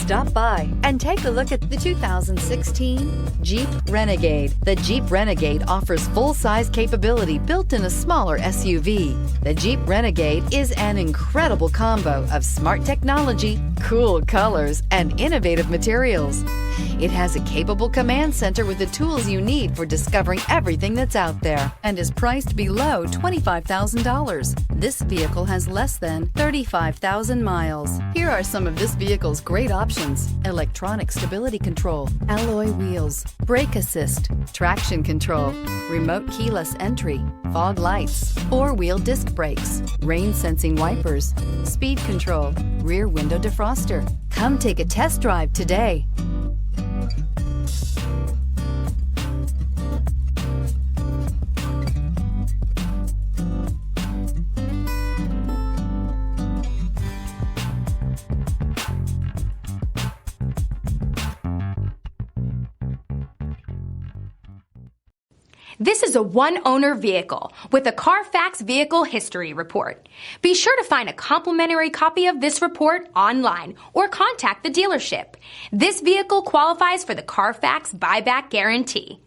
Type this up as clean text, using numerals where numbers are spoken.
Stop by and take a look at the 2016 Jeep Renegade. The Jeep Renegade offers full-size capability built in a smaller SUV. The Jeep Renegade is an incredible combo of smart technology, cool colors, and innovative materials. It has a capable command center with the tools you need for discovering everything that's out there and is priced below $25,000. This vehicle has less than 35,000 miles. Here are some of this vehicle's great options: electronic stability control, alloy wheels, brake assist, traction control, remote keyless entry, fog lights, four-wheel disc brakes, rain sensing wipers, speed control, rear window defroster. Come take a test drive today. This is a one-owner vehicle with a Carfax Vehicle History Report. Be sure to find a complimentary copy of this report online or contact the dealership. This vehicle qualifies for the Carfax Buyback Guarantee.